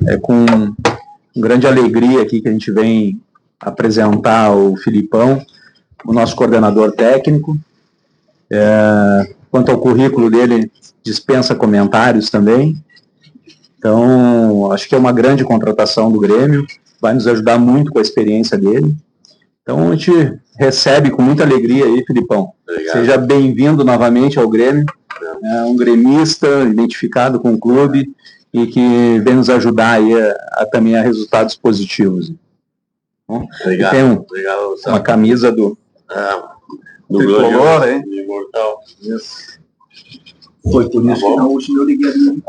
É com grande alegria aqui que a gente vem apresentar o Filipão, o nosso coordenador técnico. Quanto ao currículo dele, dispensa comentários também. Então, acho que é uma grande contratação do Grêmio, vai nos ajudar muito com a experiência dele. Então, a gente recebe com muita alegria aí, Filipão. Obrigado. Seja bem-vindo novamente ao Grêmio. É um gremista identificado com o clube e que vem nos ajudar aí também a resultados positivos. Bom, obrigado. Tem uma camisa do Tricolor, hein? Imortal. Isso. Foi por isso que na última eu liguei ali.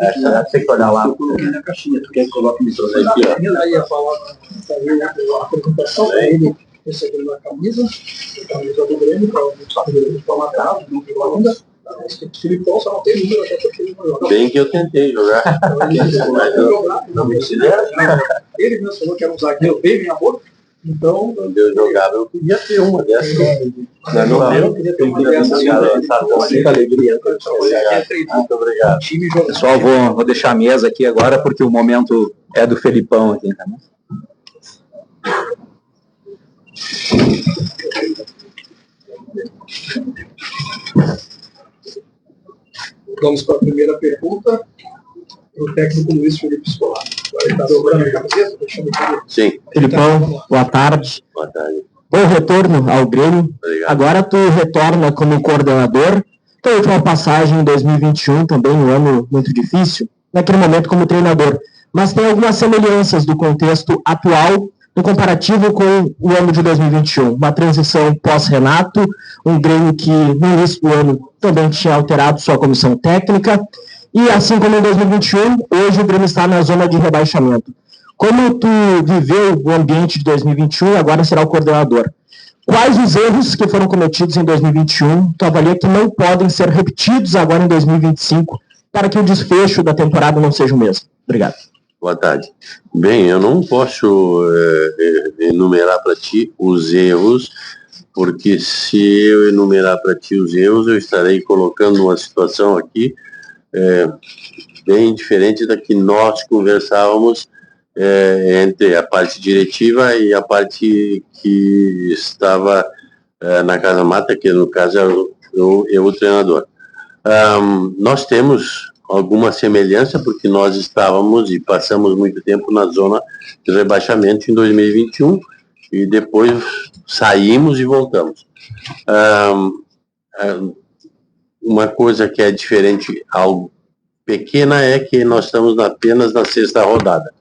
Tem que olhar lá. Eu coloquei na caixinha. Tu quer que coloque o microfone aqui, ó? Eu ia falar a apresentação para ele recebendo a camisa do Grêmio, para o Grêmio formatado, não viu ainda. O Filipão só não tem número, até porque ele não joga. Bem que eu tentei jogar. Não me considera? Ele mesmo falou que era um zagueiro bem minha boca. Então, quando eu jogava, eu podia ter uma dessas. Não deu, eu queria ter uma dessas. Muita alegria. Muito obrigado. Pessoal, vou deixar a mesa aqui agora, porque o momento é do Felipão aqui, tá bom? Vamos para a primeira pergunta. O técnico Luiz Felipe Scolari. Agora ele está dobrando a camiseta, deixando aqui. Sim. Filipão, boa tarde. Boa tarde. Bom retorno ao Grêmio. Obrigado. Agora tu retorna como coordenador. Tua última passagem em 2021, também um ano muito difícil, naquele momento como treinador. Mas tem algumas semelhanças do contexto atual no comparativo com o ano de 2021. Uma transição pós-Renato, um Grêmio que no início do ano também tinha alterado sua comissão técnica. E assim como em 2021, hoje o Grêmio está na zona de rebaixamento. Como tu viveu o ambiente de 2021 e agora será o coordenador? Quais os erros que foram cometidos em 2021 tu avalia que não podem ser repetidos agora em 2025 para que o desfecho da temporada não seja o mesmo? Obrigado. Boa tarde. Bem, eu não posso enumerar para ti os erros, porque se eu enumerar para ti os erros, eu estarei colocando uma situação aqui bem diferente da que nós conversávamos entre a parte diretiva e a parte que estava na Casa Mata, que no caso era eu o treinador. Nós temos alguma semelhança, porque nós estávamos e passamos muito tempo na zona de rebaixamento em 2021 e depois saímos e voltamos. Uma coisa que é diferente, algo pequena, é que nós estamos apenas na 6ª rodada.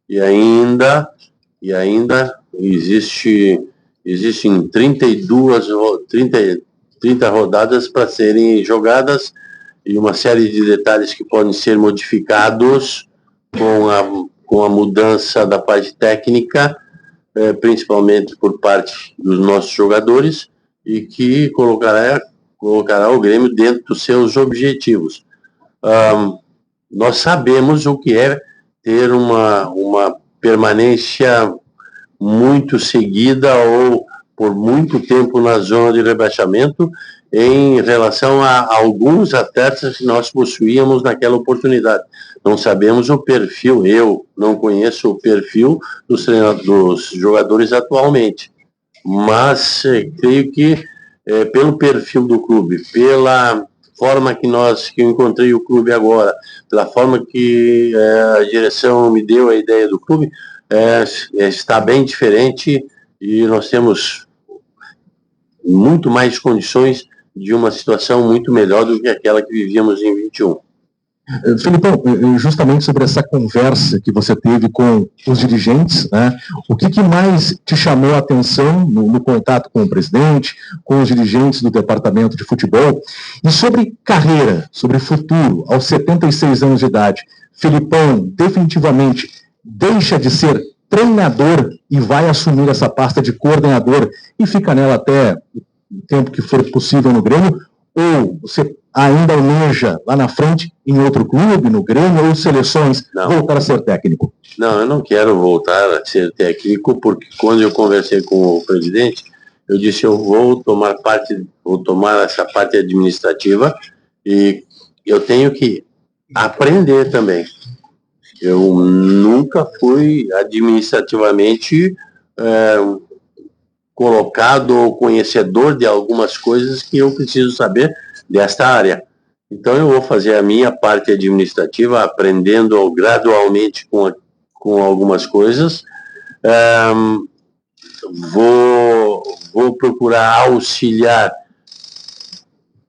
E ainda existem 30 rodadas para serem jogadas e uma série de detalhes que podem ser modificados com a mudança da parte técnica, principalmente por parte dos nossos jogadores, e que colocará o Grêmio dentro dos seus objetivos. Nós sabemos o que é ter uma permanência muito seguida ou por muito tempo na zona de rebaixamento em relação a alguns atletas que nós possuíamos naquela oportunidade. Não sabemos o perfil, eu não conheço o perfil dos jogadores atualmente, mas creio que pelo perfil do clube, pela forma que eu encontrei o clube agora, pela forma que a direção me deu a ideia do clube, está bem diferente e nós temos muito mais condições de uma situação muito melhor do que aquela que vivíamos em 21. Filipão, justamente sobre essa conversa que você teve com os dirigentes, né, o que mais te chamou a atenção no contato com o presidente, com os dirigentes do departamento de futebol, e sobre carreira, sobre futuro, aos 76 anos de idade, Filipão definitivamente deixa de ser treinador e vai assumir essa pasta de coordenador e fica nela até o tempo que for possível no Grêmio, ou você ainda almeja lá na frente em outro clube, no Grêmio, ou seleções, voltar a ser técnico? Não, eu não quero voltar a ser técnico, porque quando eu conversei com o presidente, eu disse, eu vou tomar essa parte administrativa e eu tenho que aprender também. Eu nunca fui administrativamente colocado ou conhecedor de algumas coisas que eu preciso saber desta área. Então, eu vou fazer a minha parte administrativa, aprendendo gradualmente com algumas coisas. Vou procurar auxiliar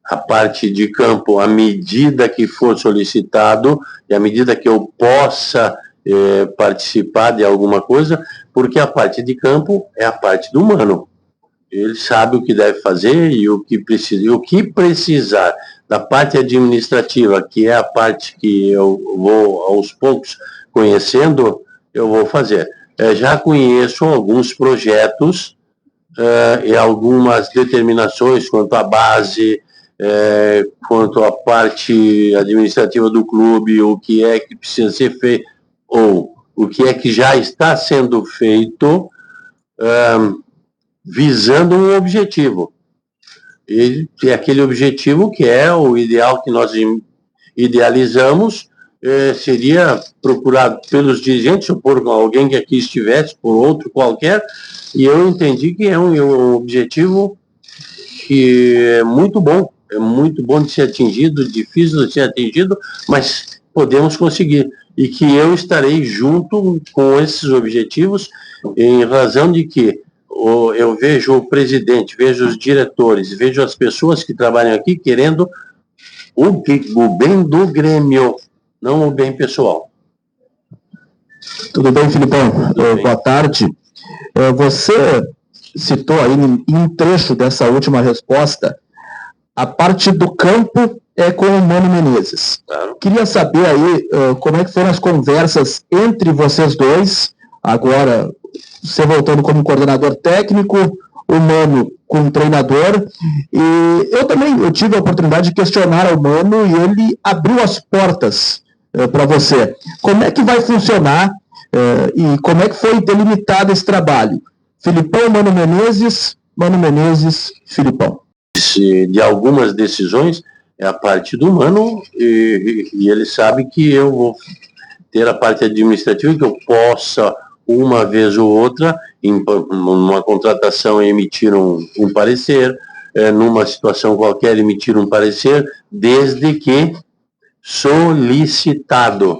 a parte de campo à medida que for solicitado e à medida que eu possa participar de alguma coisa, porque a parte de campo é a parte do humano. Ele sabe o que deve fazer e o que precisa. E o que precisar da parte administrativa, que é a parte que eu vou aos poucos conhecendo, eu vou fazer. Já conheço alguns projetos e algumas determinações quanto à base, quanto à parte administrativa do clube, o que é que precisa ser feito, ou o que é que já está sendo feito, visando um objetivo. E aquele objetivo que é o ideal que nós idealizamos, seria procurado pelos dirigentes, ou por alguém que aqui estivesse, por outro qualquer, e eu entendi que é um objetivo que é muito bom de ser atingido, difícil de ser atingido, mas podemos conseguir. E que eu estarei junto com esses objetivos, em razão de que eu vejo o presidente, vejo os diretores, vejo as pessoas que trabalham aqui querendo o bem do Grêmio, não o bem pessoal. Tudo bem, Filipão? Boa tarde. Você citou aí em um trecho dessa última resposta a parte do campo com o Mano Menezes. Claro. Queria saber aí como é que foram as conversas entre vocês dois, agora você voltando como coordenador técnico, o Mano como treinador, e eu tive a oportunidade de questionar o Mano e ele abriu as portas para você. Como é que vai funcionar e como é que foi delimitado esse trabalho? Filipão, Mano Menezes, Filipão. De algumas decisões é a parte do Mano, e ele sabe que eu vou ter a parte administrativa, que eu possa, uma vez ou outra, em uma contratação, emitir um parecer, numa situação qualquer, emitir um parecer, desde que solicitado.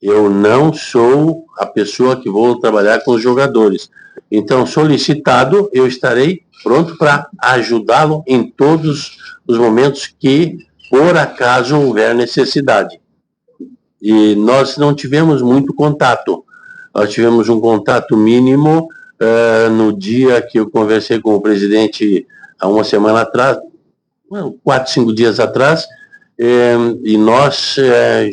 Eu não sou a pessoa que vou trabalhar com os jogadores. Então, solicitado, eu estarei pronto para ajudá-lo em todos os momentos que, por acaso, houver necessidade. E nós não tivemos muito contato. Nós tivemos um contato mínimo no dia que eu conversei com o presidente há uma semana atrás, 4, 5 dias atrás, e nós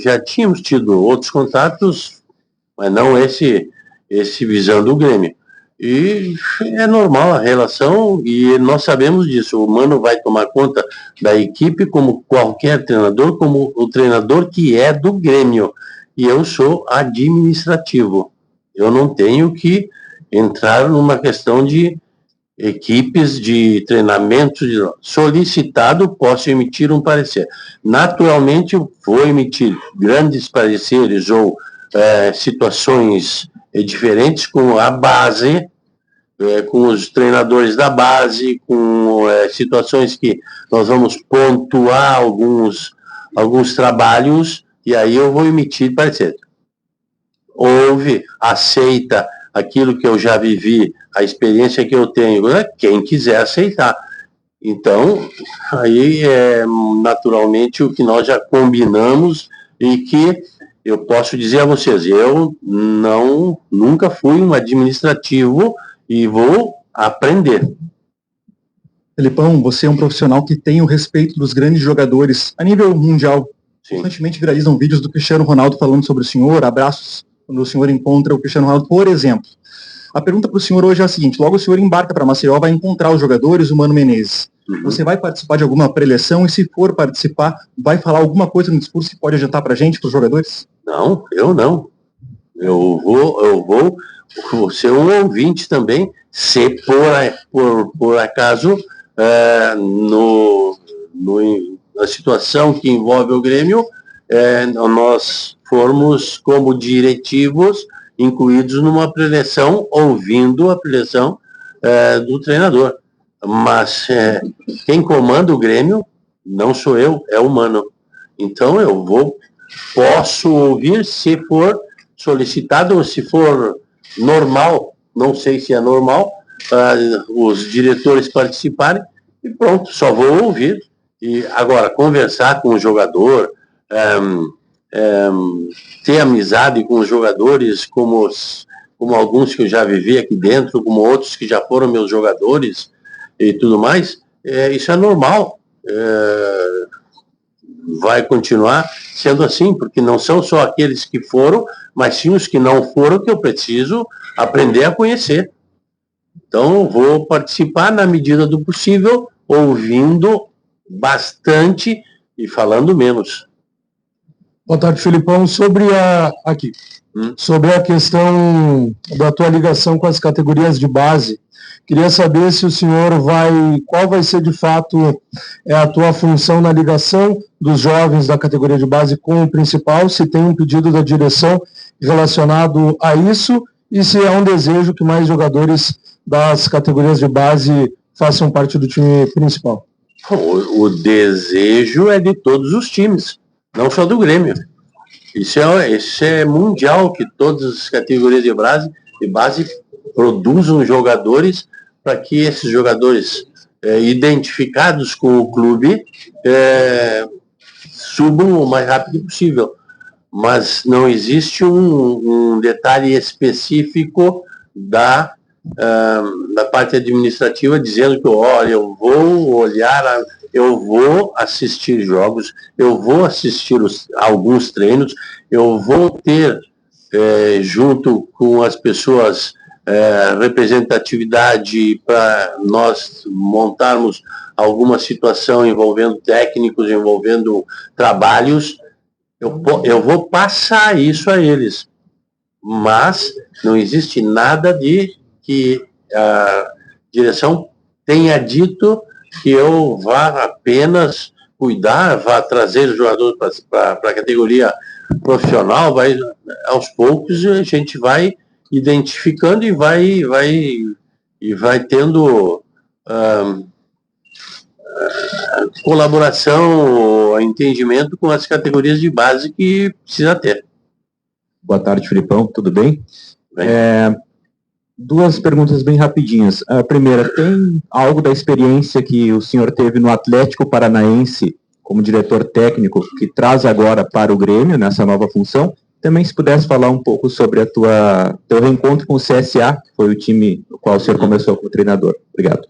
já tínhamos tido outros contatos, mas não esse visando o Grêmio. E é normal a relação, e nós sabemos disso. O Mano vai tomar conta da equipe como qualquer treinador, como o treinador que é do Grêmio. E eu sou administrativo. Eu não tenho que entrar numa questão de equipes, de treinamento. Solicitado, posso emitir um parecer. Naturalmente, vou emitir grandes pareceres ou situações diferentes com a base, com os treinadores da base, com situações que nós vamos pontuar alguns trabalhos, e aí eu vou emitir parecer. Aceita aquilo que eu já vivi, a experiência que eu tenho, quem quiser aceitar. Então, aí é naturalmente o que nós já combinamos, e que eu posso dizer a vocês, eu nunca fui um administrativo e vou aprender. Felipão, você é um profissional que tem o respeito dos grandes jogadores a nível mundial. Sim. Constantemente viralizam vídeos do Cristiano Ronaldo falando sobre o senhor, abraços quando o senhor encontra o Cristiano Ronaldo, por exemplo. A pergunta para o senhor hoje é a seguinte: logo o senhor embarca para Maceió, vai encontrar os jogadores, o Mano Menezes. Uhum. Você vai participar de alguma preleção, e se for participar, vai falar alguma coisa no discurso que pode adiantar para a gente, para os jogadores? Não, eu não. Eu vou ser um ouvinte também, se por acaso, na situação que envolve o Grêmio, nós formos como diretivos incluídos numa preleção, ouvindo a preleção do treinador. Mas quem comanda o Grêmio não sou eu, é o Mano. Então posso ouvir se for solicitado ou se for normal, não sei se é normal, os diretores participarem, e pronto, só vou ouvir. E agora, conversar com o jogador, ter amizade com os jogadores, como alguns que eu já vivi aqui dentro, como outros que já foram meus jogadores e tudo mais, isso é normal. Vai continuar sendo assim, porque não são só aqueles que foram, mas sim os que não foram que eu preciso aprender a conhecer. Então, eu vou participar na medida do possível, ouvindo bastante e falando menos. Boa tarde, Filipão. Sobre a questão da tua ligação com as categorias de base, queria saber se o senhor qual vai ser de fato a tua função na ligação dos jovens da categoria de base com o principal, se tem um pedido da direção relacionado a isso e se é um desejo que mais jogadores das categorias de base façam parte do time principal. O desejo é de todos os times, não só do Grêmio. Isso é mundial, que todas as categorias de base produzam jogadores para que esses jogadores identificados com o clube subam o mais rápido possível. Mas não existe um detalhe específico da parte administrativa dizendo que, olha, eu vou olhar, eu vou assistir jogos, eu vou assistir alguns treinos, eu vou ter, junto com as pessoas, representatividade para nós montarmos alguma situação envolvendo técnicos, envolvendo trabalhos. Eu vou passar isso a eles, mas não existe nada de que a direção tenha dito que eu vá apenas cuidar, vá trazer jogadores para a categoria profissional. Aos poucos a gente vai identificando e vai tendo colaboração, entendimento com as categorias de base que precisa ter. Boa tarde, Filipão, tudo bem? Duas perguntas bem rapidinhas. A primeira, tem algo da experiência que o senhor teve no Atlético Paranaense como diretor técnico que traz agora para o Grêmio, nessa nova função? Também, se pudesse falar um pouco sobre teu reencontro com o CSA, que foi o time no qual o senhor começou como treinador. Obrigado.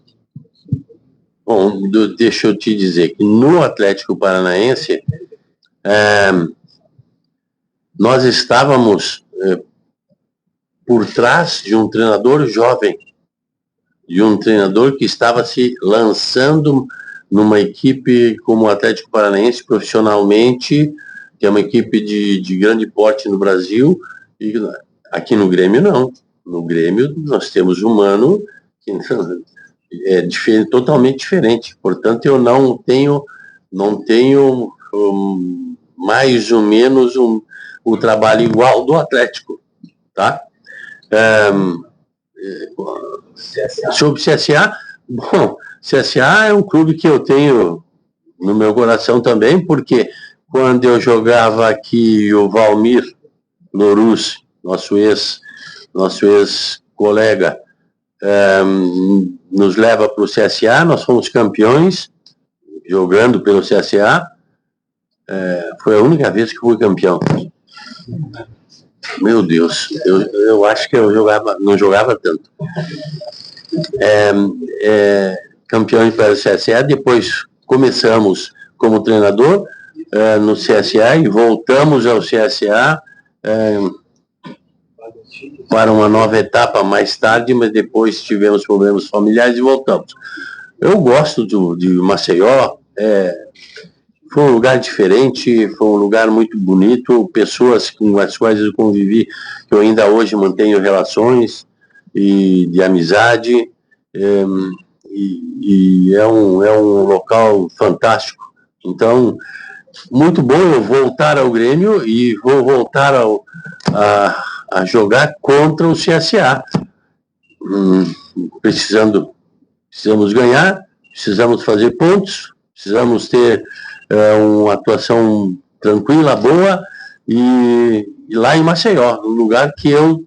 Bom, deixa eu te dizer que no Atlético Paranaense, nós estávamos por trás de um treinador jovem, de um treinador que estava se lançando numa equipe como o Atlético Paranaense profissionalmente, que é uma equipe de grande porte no Brasil, e aqui no Grêmio não. No Grêmio nós temos um Mano que é totalmente diferente. Portanto, eu não tenho mais ou menos o trabalho igual do Atlético, tá? Sobre o CSA, bom, CSA é um clube que eu tenho no meu coração também, porque quando eu jogava aqui, o Valmir Lorus, nosso ex-colega, nos leva para o CSA, nós fomos campeões jogando pelo CSA, foi a única vez que fui campeão. Meu Deus, eu acho que eu não jogava tanto. Campeões pelo CSA, depois começamos como treinador no CSA e voltamos ao CSA para uma nova etapa mais tarde, mas depois tivemos problemas familiares e voltamos. Eu gosto de Maceió, foi um lugar diferente, foi um lugar muito bonito, pessoas com as quais eu convivi, que eu ainda hoje mantenho relações e de amizade, e é um local fantástico. Então, muito bom eu voltar ao Grêmio e vou voltar a jogar contra o CSA. Precisamos ganhar, precisamos fazer pontos, precisamos ter uma atuação tranquila, boa, e lá em Maceió, um lugar que eu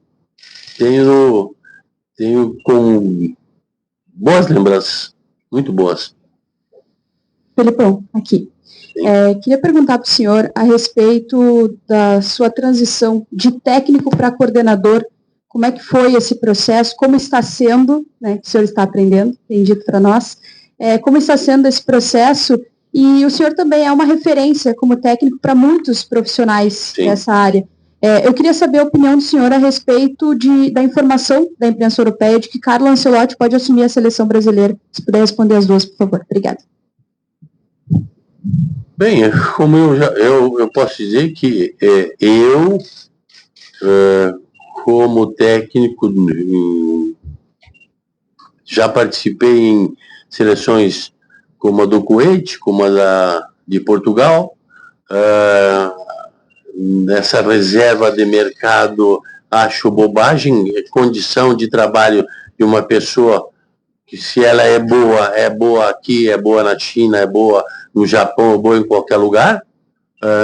tenho com boas lembranças, muito boas. Felipão, aqui. Queria perguntar para o senhor a respeito da sua transição de técnico para coordenador. Como é que foi esse processo? Como está sendo, né, que o senhor está aprendendo, tem dito para nós, como está sendo esse processo? E o senhor também é uma referência como técnico para muitos profissionais Sim. dessa área. Eu queria saber a opinião do senhor a respeito da informação da imprensa europeia de que Carlo Ancelotti pode assumir a seleção brasileira. Se puder responder as duas, por favor. Obrigada. Bem, como eu posso dizer que como técnico, já participei em seleções como a do Kuwait, como a de Portugal. Essa reserva de mercado, acho bobagem. Condição de trabalho de uma pessoa que, se ela é boa aqui, é boa na China, é boa no Japão, é boa em qualquer lugar.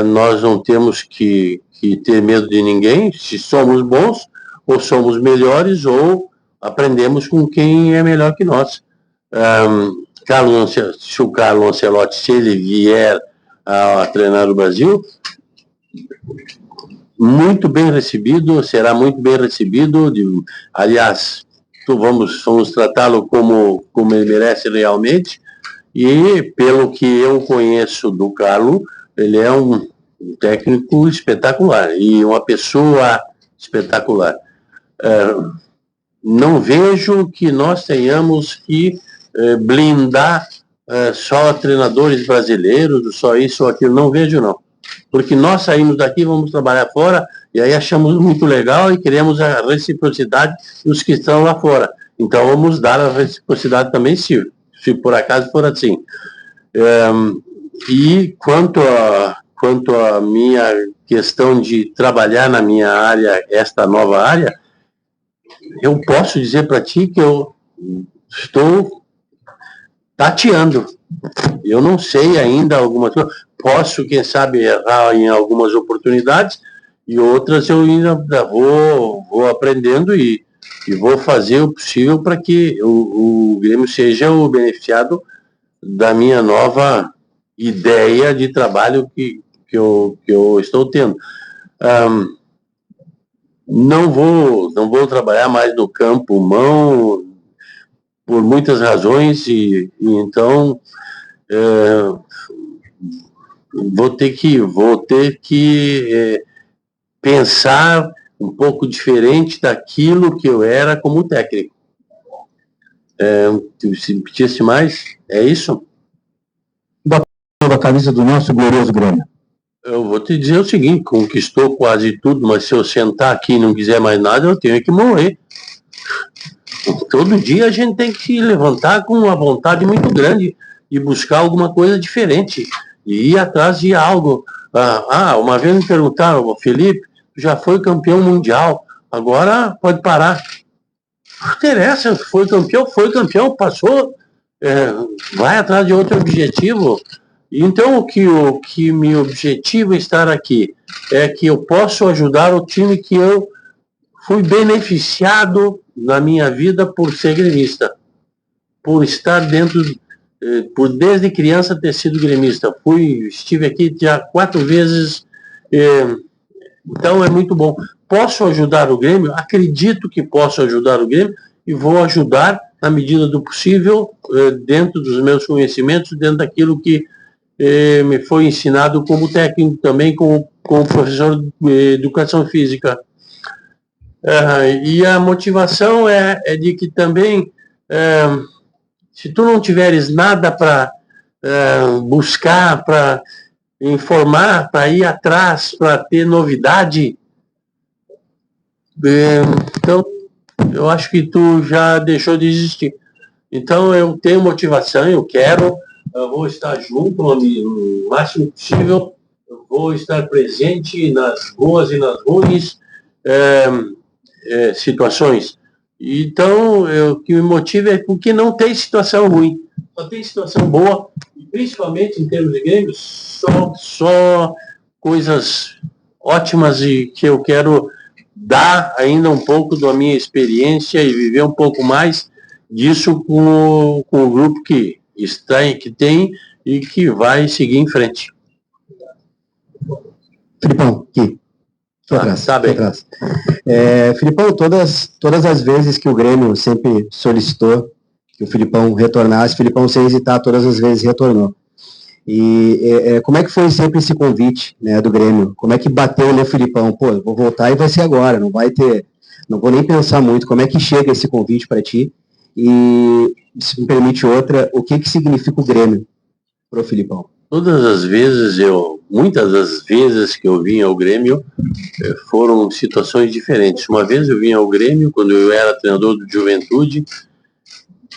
Nós não temos que ter medo de ninguém. Se somos bons, ou somos melhores, ou aprendemos com quem é melhor que nós. Se o Carlo Ancelotti, se ele vier a treinar o Brasil, muito bem recebido, será muito bem recebido. Aliás, vamos tratá-lo como ele merece realmente. E, pelo que eu conheço do Carlo, ele é um técnico espetacular e uma pessoa espetacular. Não vejo que nós tenhamos que blindar só treinadores brasileiros, só isso ou aquilo. Não vejo, não. Porque nós saímos daqui, vamos trabalhar fora, e aí achamos muito legal e queremos a reciprocidade dos que estão lá fora. Então, vamos dar a reciprocidade também, se por acaso for assim. E quanto à minha questão de trabalhar na minha área, esta nova área, eu posso dizer para ti que eu estou tateando. Eu não sei ainda algumas coisas. Posso, quem sabe, errar em algumas oportunidades, e outras eu ainda vou aprendendo e vou fazer o possível para que o Grêmio seja o beneficiado da minha nova ideia de trabalho que eu estou tendo. Não vou trabalhar mais no campo mão por muitas razões, e então vou ter que pensar um pouco diferente daquilo que eu era como técnico. Se me pedisse mais, é isso? Da camisa do nosso glorioso Grêmio. Eu vou te dizer o seguinte: conquistou quase tudo, mas se eu sentar aqui e não quiser mais nada, eu tenho que morrer. Todo dia a gente tem que se levantar com uma vontade muito grande e buscar alguma coisa diferente e ir atrás de algo. Uma vez me perguntaram: Felipe, tu já foi campeão mundial, agora pode parar. Não interessa, foi campeão, passou, vai atrás de outro objetivo. Então, o que meu objetivo estar aqui é que eu posso ajudar o time que eu fui beneficiado na minha vida por ser gremista, por estar dentro, por desde criança ter sido gremista. Estive aqui já 4 vezes, então é muito bom. Posso ajudar o Grêmio? Acredito que posso ajudar o Grêmio e vou ajudar na medida do possível, dentro dos meus conhecimentos, dentro daquilo que me foi ensinado como técnico também, como professor de educação física. E a motivação é de que também, se tu não tiveres nada para buscar, para informar, para ir atrás, para ter novidade, então eu acho que tu já deixou de existir. Então eu tenho motivação, eu quero eu vou estar junto no máximo possível, eu vou estar presente nas boas e nas ruins situações. Então, o que me motiva é porque não tem situação ruim, só tem situação boa, e principalmente em termos de Grêmio, só coisas ótimas e que eu quero dar ainda um pouco da minha experiência e viver um pouco mais disso com o grupo que tem e que vai seguir em frente. Filipão, aqui. Atrás, tá bem. atrás. Filipão, todas as vezes que o Grêmio sempre solicitou que o Filipão retornasse, o Filipão, sem hesitar, todas as vezes retornou. E como é que foi sempre esse convite, né, do Grêmio? Como é que bateu no Filipão? Pô, vou voltar e vai ser agora, não vou nem pensar muito. Como é que chega esse convite para ti? E, se me permite outra, o que significa o Grêmio pro Filipão? Muitas das vezes que eu vim ao Grêmio foram situações diferentes. Uma vez eu vim ao Grêmio quando eu era treinador do Juventude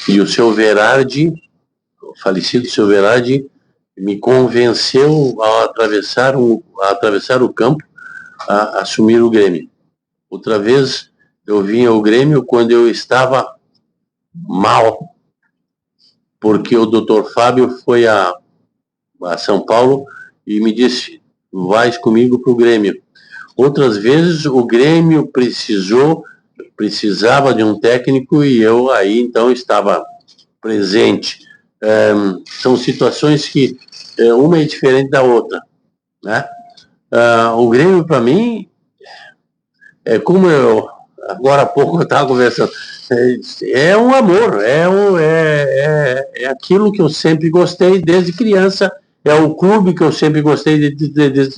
e o seu Verardi, o falecido seu Verardi, me convenceu a atravessar o campo a assumir o Grêmio. Outra vez eu vim ao Grêmio quando eu estava mal, porque o Dr. Fábio foi a São Paulo e me disse, vais comigo para o Grêmio. Outras vezes o Grêmio precisava de um técnico e eu aí então estava presente. São situações que uma é diferente da outra, né? O Grêmio para mim como eu agora há pouco eu estava conversando, é um amor, é aquilo que eu sempre gostei desde criança. É o clube que eu sempre gostei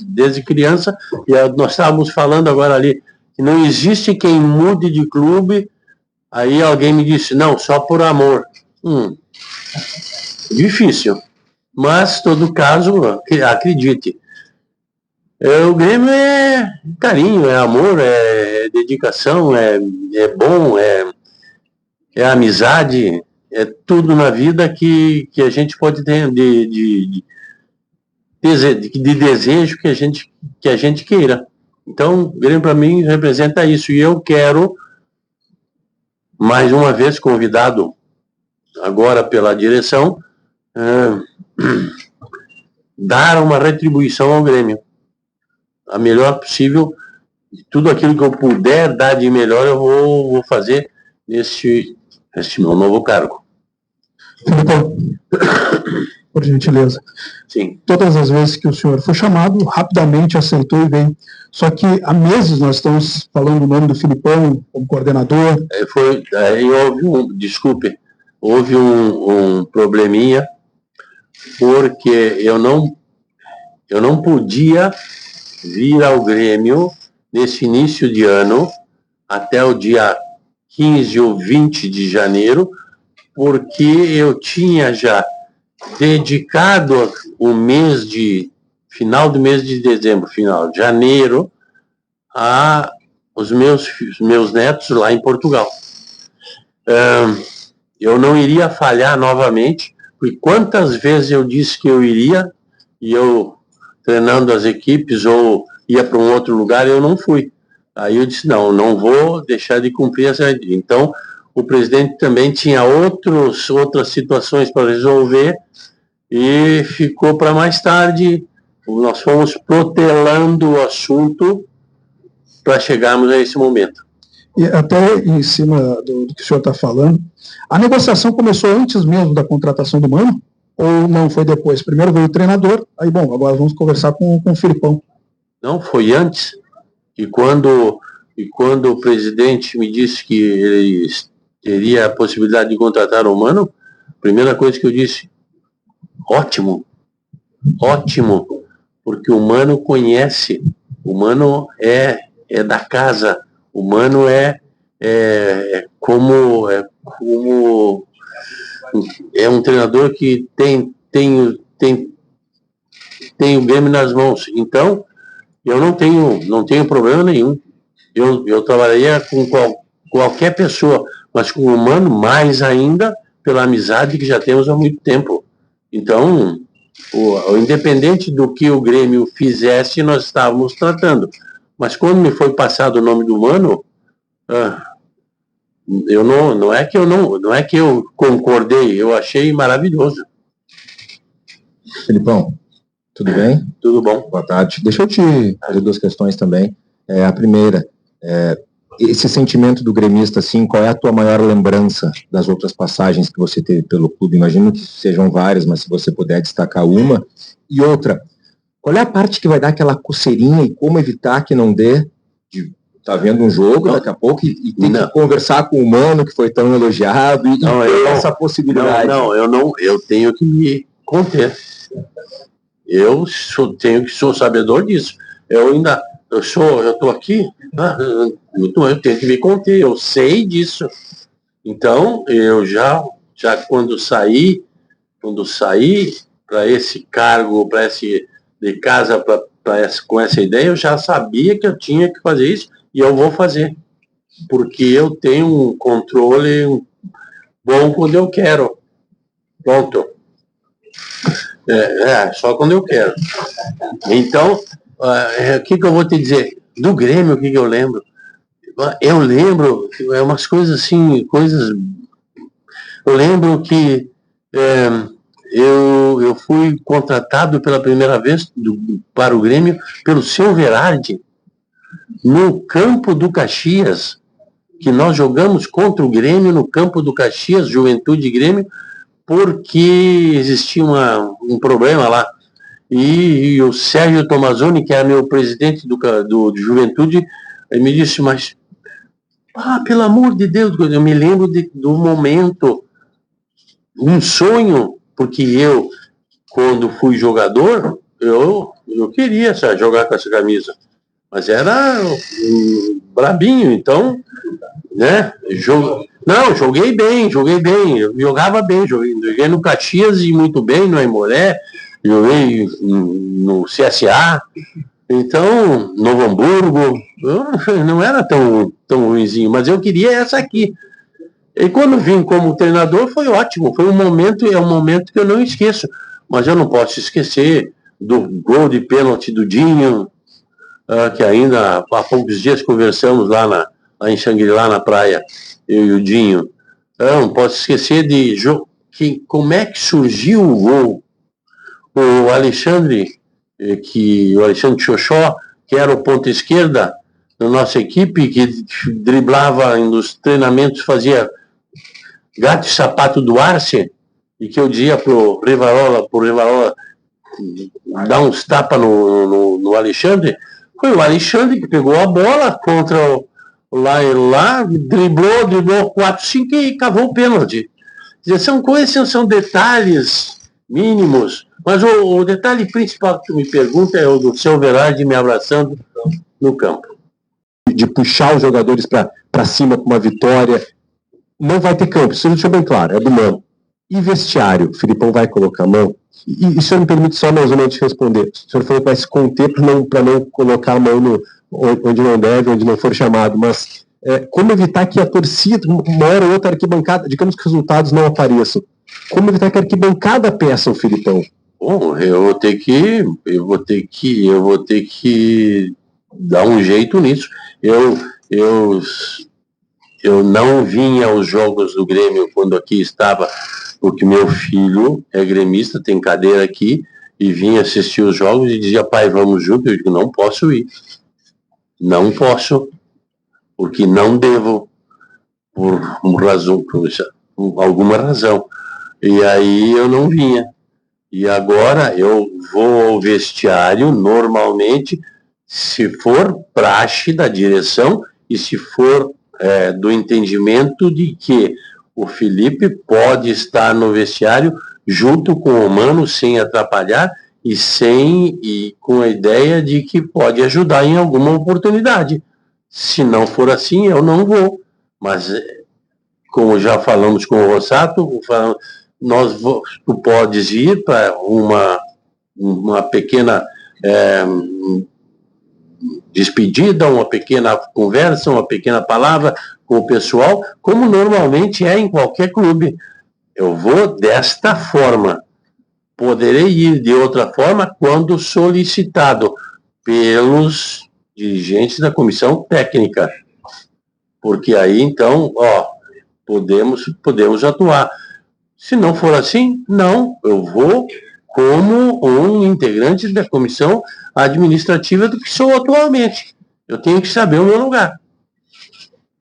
desde criança, e nós estávamos falando agora ali, que não existe quem mude de clube, aí alguém me disse, não, só por amor. Difícil, mas, em todo caso, acredite, o Grêmio é carinho, é amor, é dedicação, é bom, é amizade, é tudo na vida que a gente pode ter de desejo que a gente queira. Então, o Grêmio para mim representa isso, e eu quero, mais uma vez, convidado agora pela direção, dar uma retribuição ao Grêmio, a melhor possível, tudo aquilo que eu puder dar de melhor eu vou fazer neste meu novo cargo. Filipão, por gentileza. Sim. Todas as vezes que o senhor foi chamado, rapidamente aceitou e veio. Só que há meses nós estamos falando o nome do Filipão como coordenador. Houve um probleminha, porque eu não podia vir ao Grêmio nesse início de ano até o dia 15 ou 20 de janeiro, porque eu tinha já dedicado o final do mês de dezembro, final de janeiro, a os meus netos lá em Portugal. Eu não iria falhar novamente, porque quantas vezes eu disse que eu iria, e eu treinando as equipes ou ia para um outro lugar, eu não fui. Aí eu disse, não vou deixar de cumprir essa. Então, o presidente também tinha outras situações para resolver e ficou para mais tarde. Nós fomos protelando o assunto para chegarmos a esse momento. E até em cima do que o senhor está falando, a negociação começou antes mesmo da contratação do Mano? Ou não, foi depois? Primeiro veio o treinador, aí bom, agora vamos conversar com o Filipão. Não, foi antes. E quando o presidente me disse que ele teria a possibilidade de contratar o Mano, a primeira coisa que eu disse, ótimo, porque o Mano conhece, o Mano é da casa, o Mano é um treinador que tem o Grêmio nas mãos. Então, eu não tenho problema nenhum. Eu trabalharia com qualquer pessoa, mas com o Mano mais ainda pela amizade que já temos há muito tempo. Então, o independente do que o Grêmio fizesse, nós estávamos tratando. Mas quando me foi passado o nome do Mano, não é que eu concordei, eu achei maravilhoso. Felipão, tudo bem? Tudo bom. Boa tarde. Deixa eu te fazer 2 questões também. A primeira, esse sentimento do gremista, assim, qual é a tua maior lembrança das outras passagens que você teve pelo clube? Imagino que sejam várias, mas se você puder destacar uma. E outra, qual é a parte que vai dar aquela coceirinha e como evitar que não dê de tá vendo um jogo daqui a pouco e tem que conversar com o Mano, que foi tão elogiado, e ter essa possibilidade? Eu tenho que me conter. Eu sou sabedor disso. Eu estou aqui, eu tenho que me conter, eu sei disso. Então, eu já quando saí para esse cargo, de casa com essa ideia, eu já sabia que eu tinha que fazer isso, e eu vou fazer. Porque eu tenho um controle bom quando eu quero. Pronto. Só quando eu quero. Então, o que eu vou te dizer? Do Grêmio, o que eu lembro? Eu lembro, umas coisas assim, eu lembro que eu fui contratado pela primeira vez para o Grêmio pelo seu Verardi, no campo do Caxias, que nós jogamos contra o Grêmio no campo do Caxias, Juventude e Grêmio, porque existia um problema lá. E o Sérgio Tomazoni, que era meu presidente do Juventude, me disse, mas, pelo amor de Deus, eu me lembro do momento, um sonho, porque eu, quando fui jogador, eu queria jogar com essa camisa, mas era brabinho, então, né, joguei bem, eu jogava bem, joguei no Caxias e muito bem, no Aimoré, joguei no CSA, então, Novo Hamburgo, não era tão ruimzinho, mas eu queria essa aqui. E quando vim como treinador foi ótimo, é um momento que eu não esqueço, mas eu não posso esquecer do gol de pênalti do Dinho, que ainda há poucos dias conversamos lá em Xangri-Lá, na praia, eu e o Dinho. Eu não posso esquecer como é que surgiu o gol. O Alexandre Xoxó, que era o ponta esquerda da nossa equipe, que driblava nos treinamentos, fazia gato e sapato do Arce, e que eu dizia pro Rivarola dar uns tapas no Alexandre. Foi o Alexandre que pegou a bola contra lá, driblou 4, 5 e cavou o pênalti. São coisas, são detalhes mínimos, mas o detalhe principal que tu me pergunta é o do seu Verardi me abraçando no campo. De puxar os jogadores para cima com uma vitória, não vai ter campo, isso deixou bem claro, é do Mano. E vestiário, o Filipão vai colocar a mão? E o senhor me permite só mais ou menos responder. O senhor falou que vai se conter para não colocar a mão onde não deve, onde não for chamado, mas como evitar que a torcida, uma hora ou outra arquibancada, digamos que os resultados não apareçam, como evitar que a arquibancada peça o Filipão? Bom, eu vou ter que dar um jeito nisso. Eu não vinha aos jogos do Grêmio quando aqui estava, porque meu filho é gremista, tem cadeira aqui, e vinha assistir os jogos e dizia, pai, vamos junto. Eu digo, não posso ir. Não posso, porque não devo, por alguma razão. E aí eu não vinha. E agora eu vou ao vestiário normalmente, se for praxe da direção e se for do entendimento de que o Felipe pode estar no vestiário junto com o Mano sem atrapalhar e com a ideia de que pode ajudar em alguma oportunidade. Se não for assim, eu não vou. Mas, como já falamos com o Rossato, tu podes ir para uma pequena despedida, uma pequena conversa, uma pequena palavra com o pessoal, como normalmente é em qualquer clube. Eu vou desta forma. poderei ir de outra forma quando solicitado pelos dirigentes da comissão técnica. Porque aí, então, podemos atuar. Se não for assim, não, eu vou como um integrante da comissão administrativa do que sou atualmente. Eu tenho que saber o meu lugar.